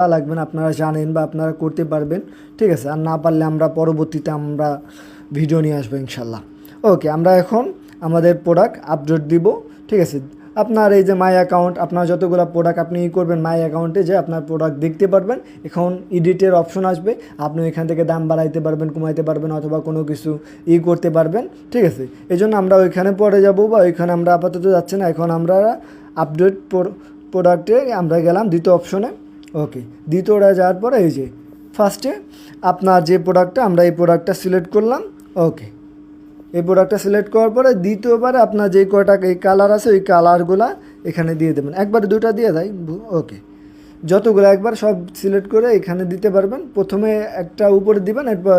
লাগবে না, আপনারা জানেন বা আপনারা করতে পারবেন। ঠিক আছে, আর না পারলে আমরা পরবর্তীতে আমরা ভিডিও নিয়ে আসবো ইনশাল্লাহ। ওকে, আমরা এখন আমাদের প্রোডাক্ট আপডেট দিব। ঠিক আছে, আপনার এই যে মাই অ্যাকাউন্ট, আপনার যতগুলো প্রোডাক্ট আপনি করবেন মাই অ্যাকাউন্টে যে আপনার প্রোডাক্ট দেখতে পারবেন। এখন এডিটের অপশন আসবে, আপনি এখান থেকে দাম বাড়াইতে পারবেন, কমাইতে পারবেন, অথবা কোনো কিছু করতে পারবেন। ঠিক আছে, এই জন্য আমরা ওইখানে পরে যাব, বা ওইখানে আমরা আপাতত যাচ্ছি না। এখন আমরা আপডেট প্রোডাক্টে আমরা গেলাম দ্বিতীয় অপশনে। ওকে, দ্বিতীয়টা যাওয়ার পরে এই যে ফার্স্টে আপনার যে প্রোডাক্টটা, আমরা এই প্রোডাক্টটা সিলেক্ট করলাম। ওকে, এই প্রোডাক্টটা সিলেক্ট করার পরে দ্বিতীয়বারে আপনার যেই কয়টা এই কালার আছে ওই কালারগুলা এখানে দিয়ে দেবেন। একবারে দুটা দিয়ে দেয়। ওকে, যতগুলো একবার সব সিলেক্ট করে এখানে দিতে পারবেন। প্রথমে একটা উপরে দিবেন, এরপর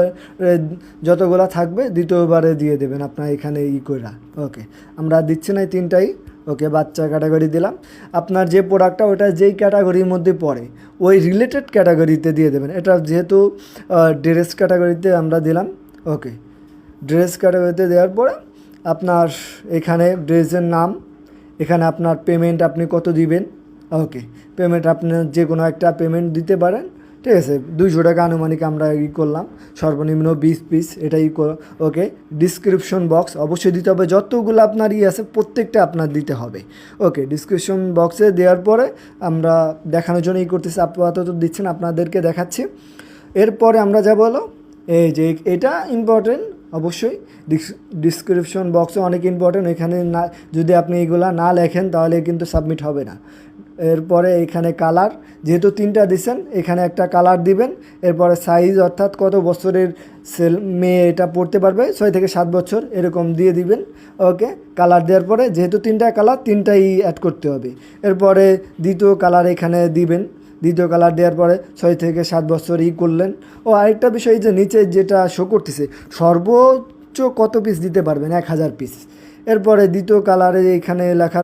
যতগুলা থাকবে দ্বিতীয়বারে দিয়ে দেবেন আপনার এখানে করে। ওকে, আমরা দিচ্ছি না এই তিনটাই। ওকে, বাচ্চা ক্যাটাগরি দিলাম। আপনার যে প্রোডাক্টটা ওটা যেই ক্যাটাগরির মধ্যে পড়ে ওই রিলেটেড ক্যাটাগরিতে দিয়ে দেবেন। এটা যেহেতু ড্রেস ক্যাটাগরিতে আমরা দিলাম। ওকে, ড্রেস ক্যাটাগরিতে দেওয়ার পরে আপনার এখানে ড্রেসের নাম, এখানে আপনার পেমেন্ট আপনি কত দিবেন। ওকে, পেমেন্ট আপনার যে কোনো একটা পেমেন্ট দিতে পারেন। ঠিক আছে, 200 টাকা আনুমানিক আমরা করলাম, সর্বনিম্ন 20 পিস এটাই। ওকে, ডিসক্রিপশন বক্স অবশ্যই দিতে হবে, যতগুলো আপনার আছে প্রত্যেকটা আপনার দিতে হবে। ওকে, ডিসক্রিপশন বক্সে দেওয়ার পরে আমরা দেখানোর জন্য করতেছি, আপাতত দিচ্ছেন, আপনাদেরকে দেখাচ্ছি। এরপরে আমরা যা বলো এই যে এটা ইম্পর্টেন্ট অবশ্যই, ডিসক্রিপশন বক্সে অনেক ইম্পর্টেন্ট। এখানে না যদি আপনি এগুলা না লেখেন তাহলে কিন্তু সাবমিট হবে না। এরপরে এখানে কালার, যেহেতু 3টা দিচ্ছেন এখানে একটা কালার দিবেন। এরপরে সাইজ, অর্থাৎ কত বছরের মেয়ে এটা পড়তে পারবে, 6 থেকে 7 বছর এরকম দিয়ে দিবেন। ওকে, কালার দেওয়ার পরে যেহেতু 3টা কালার, 3টাই অ্যাড করতে হবে। এরপরে দ্বিতীয় কালার এখানে দিবেন। দ্বিতীয় কালার দেওয়ার পরে 6 থেকে 7 বছর করলেন। ও আরেকটা বিষয় যে নিচে যেটা শো করতেছে সর্বোচ্চ কত পিস দিতে পারবেন, 1000 পিস। এরপরে দ্বিতীয় কালারে এখানে লেখা